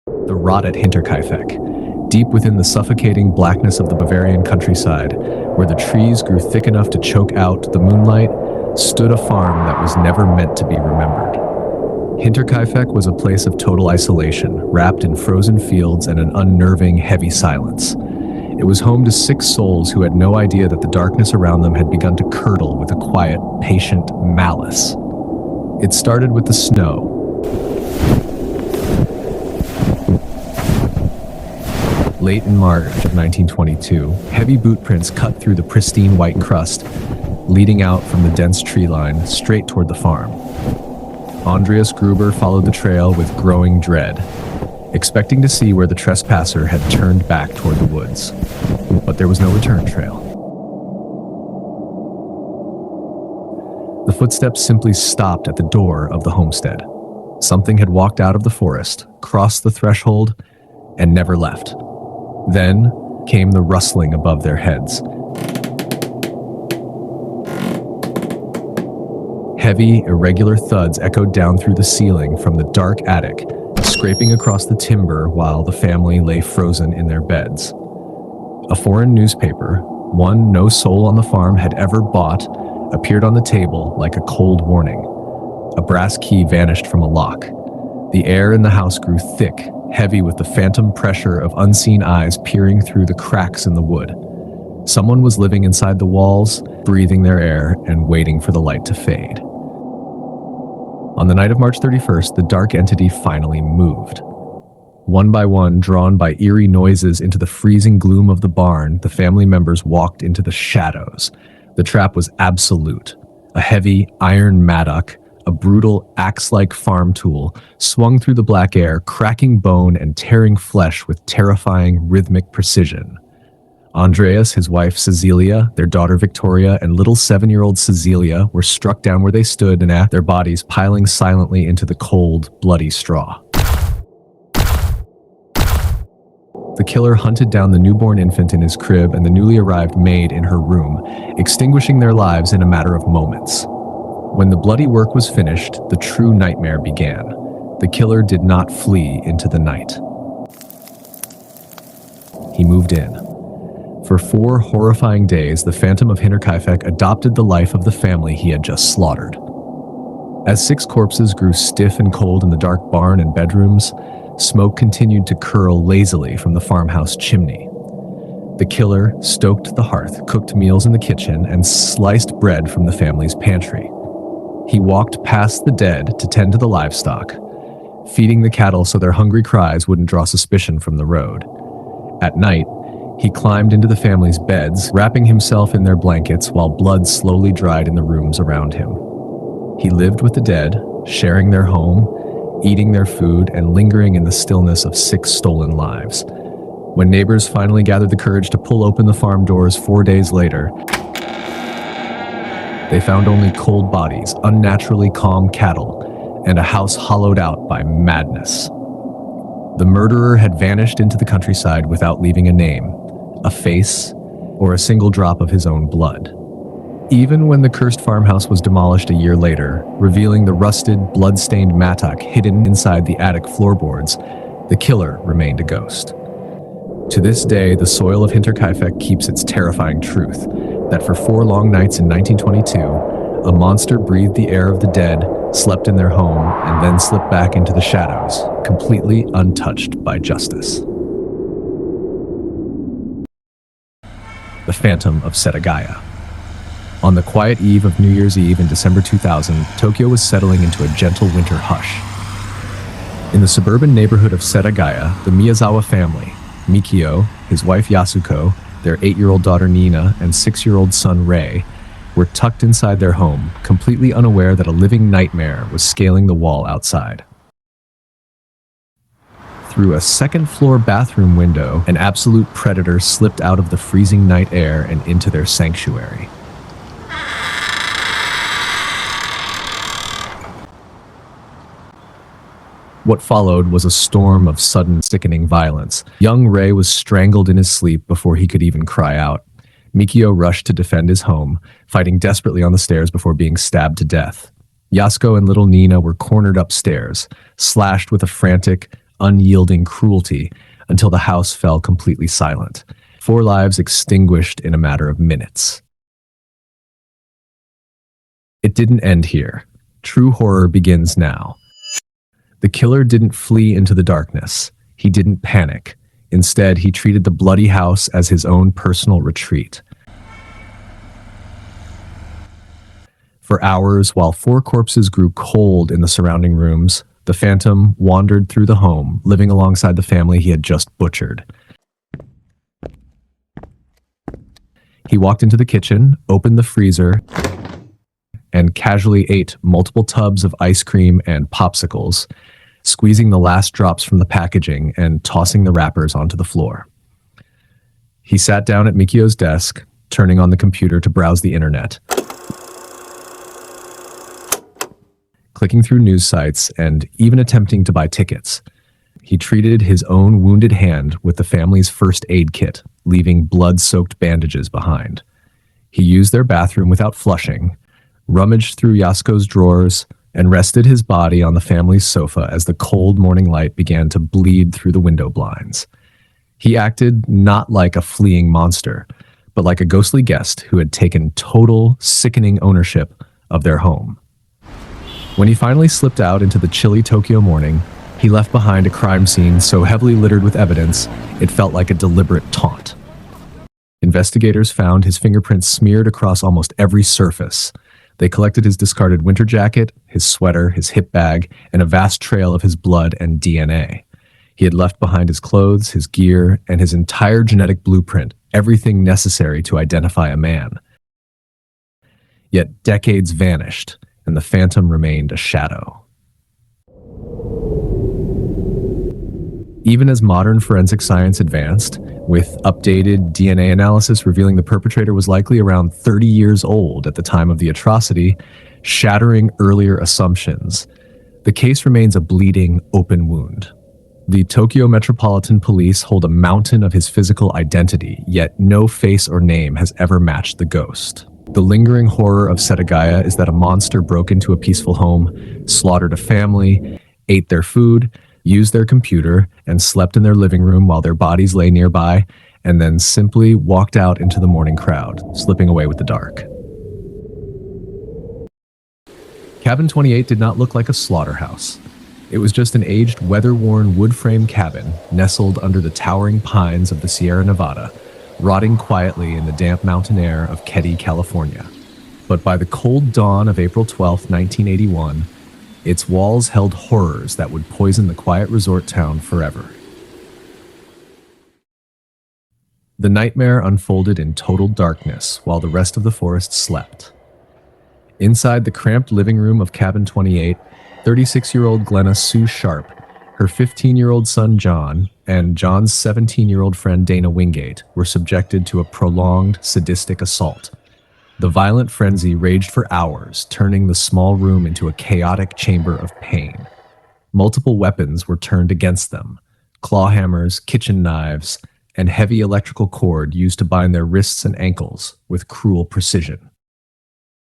The rot at Hinterkaifeck, deep within the suffocating blackness of the Bavarian countryside, where the trees grew thick enough to choke out the moonlight, stood a farm that was never meant to be remembered. Hinterkaifeck was a place of total isolation, wrapped in frozen fields and an unnerving, heavy silence. It was home to 6 souls who had no idea that the darkness around them had begun to curdle with a quiet, patient malice. It started with the snow. Late in March of 1922, heavy boot prints cut through the pristine white crust, leading out from the dense tree line straight toward the farm. Andreas Gruber followed the trail with growing dread, expecting to see where the trespasser had turned back toward the woods. But there was no return trail. The footsteps simply stopped at the door of the homestead. Something had walked out of the forest, crossed the threshold, and never left. Then came the rustling above their heads. Heavy, irregular thuds echoed down through the ceiling from the dark attic, scraping across the timber while the family lay frozen in their beds. A foreign newspaper, one no soul on the farm had ever bought, appeared on the table like a cold warning. A brass key vanished from a lock. The air in the house grew thick, heavy with the phantom pressure of unseen eyes peering through the cracks in the wood. Someone was living inside the walls, breathing their air and waiting for the light to fade. On the night of March 31st, the dark entity finally moved. One by one, drawn by eerie noises into the freezing gloom of the barn, the family members walked into the shadows. The trap was absolute. A heavy, iron mattock, a brutal, axe-like farm tool, swung through the black air, cracking bone and tearing flesh with terrifying, rhythmic precision. Andreas, his wife Cecilia, their daughter Victoria, and little 7-year-old Cecilia were struck down where they stood and their bodies piling silently into the cold, bloody straw. The killer hunted down the newborn infant in his crib and the newly arrived maid in her room, extinguishing their lives in a matter of moments. When the bloody work was finished, the true nightmare began. The killer did not flee into the night. He moved in. For 4 horrifying days, the Phantom of Hinterkaifeck adopted the life of the family he had just slaughtered. As 6 corpses grew stiff and cold in the dark barn and bedrooms, smoke continued to curl lazily from the farmhouse chimney. The killer stoked the hearth, cooked meals in the kitchen, and sliced bread from the family's pantry. He walked past the dead to tend to the livestock, feeding the cattle so their hungry cries wouldn't draw suspicion from the road. At night, he climbed into the family's beds, wrapping himself in their blankets while blood slowly dried in the rooms around him. He lived with the dead, sharing their home, eating their food, and lingering in the stillness of 6 stolen lives. When neighbors finally gathered the courage to pull open the farm doors 4 days later, they found only cold bodies, unnaturally calm cattle, and a house hollowed out by madness. The murderer had vanished into the countryside without leaving a name, a face, or a single drop of his own blood. Even when the cursed farmhouse was demolished a year later, revealing the rusted, blood-stained mattock hidden inside the attic floorboards, the killer remained a ghost. To this day, the soil of Hinterkaifeck keeps its terrifying truth, that for 4 long nights in 1922, a monster breathed the air of the dead, slept in their home, and then slipped back into the shadows, completely untouched by justice. The Phantom of Setagaya. On the quiet eve of New Year's Eve in December 2000, Tokyo was settling into a gentle winter hush. In the suburban neighborhood of Setagaya, the Miyazawa family, Mikio, his wife Yasuko, their 8-year-old daughter Nina, and 6-year-old son Rei, were tucked inside their home, completely unaware that a living nightmare was scaling the wall outside. Through a second-floor bathroom window, an absolute predator slipped out of the freezing night air and into their sanctuary. What followed was a storm of sudden, sickening violence. Young Rei was strangled in his sleep before he could even cry out. Mikio rushed to defend his home, fighting desperately on the stairs before being stabbed to death. Yasuko and little Nina were cornered upstairs, slashed with a frantic, unyielding cruelty until the house fell completely silent. 4 lives extinguished in a matter of minutes. It didn't end here. True horror begins now. The killer didn't flee into the darkness. He didn't panic. Instead, he treated the bloody house as his own personal retreat. For hours, while 4 corpses grew cold in the surrounding rooms, the phantom wandered through the home, living alongside the family he had just butchered. He walked into the kitchen, opened the freezer, and casually ate multiple tubs of ice cream and popsicles, squeezing the last drops from the packaging and tossing the wrappers onto the floor. He sat down at Mikio's desk, turning on the computer to browse the internet, clicking through news sites and even attempting to buy tickets. He treated his own wounded hand with the family's first aid kit, leaving blood-soaked bandages behind. He used their bathroom without flushing, rummaged through Yasuko's drawers, and rested his body on the family's sofa as the cold morning light began to bleed through the window blinds. He acted not like a fleeing monster, but like a ghostly guest who had taken total, sickening ownership of their home. When he finally slipped out into the chilly Tokyo morning, he left behind a crime scene so heavily littered with evidence, it felt like a deliberate taunt. Investigators found his fingerprints smeared across almost every surface. They collected his discarded winter jacket, his sweater, his hip bag, and a vast trail of his blood and DNA. He had left behind his clothes, his gear, and his entire genetic blueprint, everything necessary to identify a man. Yet decades vanished, and the phantom remained a shadow. Even as modern forensic science advanced, with updated DNA analysis revealing the perpetrator was likely around 30 years old at the time of the atrocity, shattering earlier assumptions, the case remains a bleeding, open wound. The Tokyo Metropolitan Police hold a mountain of his physical identity, yet no face or name has ever matched the ghost. The lingering horror of Setagaya is that a monster broke into a peaceful home, slaughtered a family, ate their food, used their computer, and slept in their living room while their bodies lay nearby, and then simply walked out into the morning crowd, slipping away with the dark. Cabin 28 did not look like a slaughterhouse. It was just an aged, weather-worn wood frame cabin nestled under the towering pines of the Sierra Nevada, rotting quietly in the damp mountain air of Keddie, California. But by the cold dawn of April 12, 1981, its walls held horrors that would poison the quiet resort town forever. The nightmare unfolded in total darkness while the rest of the forest slept. Inside the cramped living room of Cabin 28, 36-year-old Glenna Sue Sharp, her 15-year-old son John, and John's 17-year-old friend Dana Wingate were subjected to a prolonged, sadistic assault. The violent frenzy raged for hours, turning the small room into a chaotic chamber of pain. Multiple weapons were turned against them: claw hammers, kitchen knives, and heavy electrical cord used to bind their wrists and ankles with cruel precision.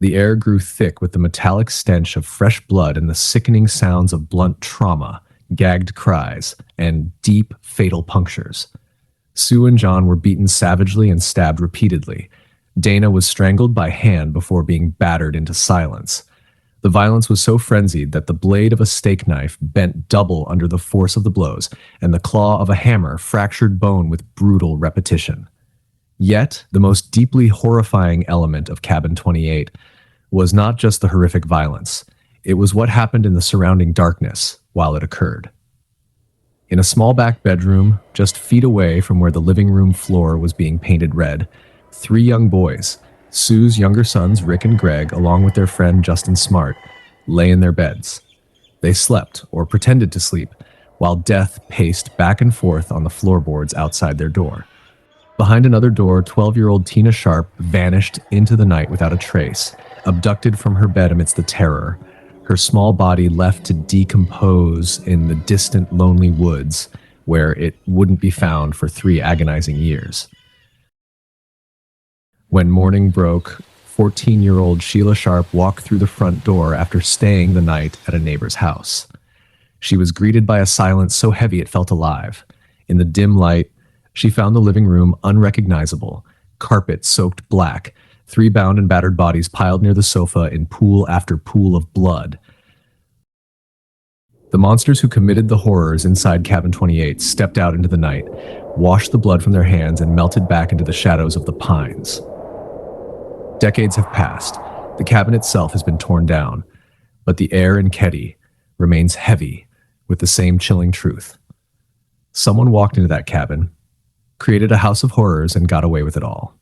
The air grew thick with the metallic stench of fresh blood and the sickening sounds of blunt trauma, gagged cries, and deep, fatal punctures. Sue and John were beaten savagely and stabbed repeatedly. Dana was strangled by hand before being battered into silence. The violence was so frenzied that the blade of a steak knife bent double under the force of the blows, and the claw of a hammer fractured bone with brutal repetition. Yet, the most deeply horrifying element of Cabin 28 was not just the horrific violence. It was what happened in the surrounding darkness while it occurred. In a small back bedroom, just feet away from where the living room floor was being painted red, 3 young boys, Sue's younger sons Rick and Greg, along with their friend Justin Smart, lay in their beds. They slept, or pretended to sleep, while death paced back and forth on the floorboards outside their door. Behind another door, 12-year-old Tina Sharp vanished into the night without a trace, abducted from her bed amidst the terror, her small body left to decompose in the distant, lonely woods, where it wouldn't be found for 3 agonizing years. When morning broke, 14-year-old Sheila Sharp walked through the front door after staying the night at a neighbor's house. She was greeted by a silence so heavy it felt alive. In the dim light, she found the living room unrecognizable, carpet soaked black, 3 bound and battered bodies piled near the sofa in pool after pool of blood. The monsters who committed the horrors inside Cabin 28 stepped out into the night, washed the blood from their hands, and melted back into the shadows of the pines. Decades have passed. The cabin itself has been torn down, but the air in Keddie remains heavy with the same chilling truth. Someone walked into that cabin, created a house of horrors, and got away with it all.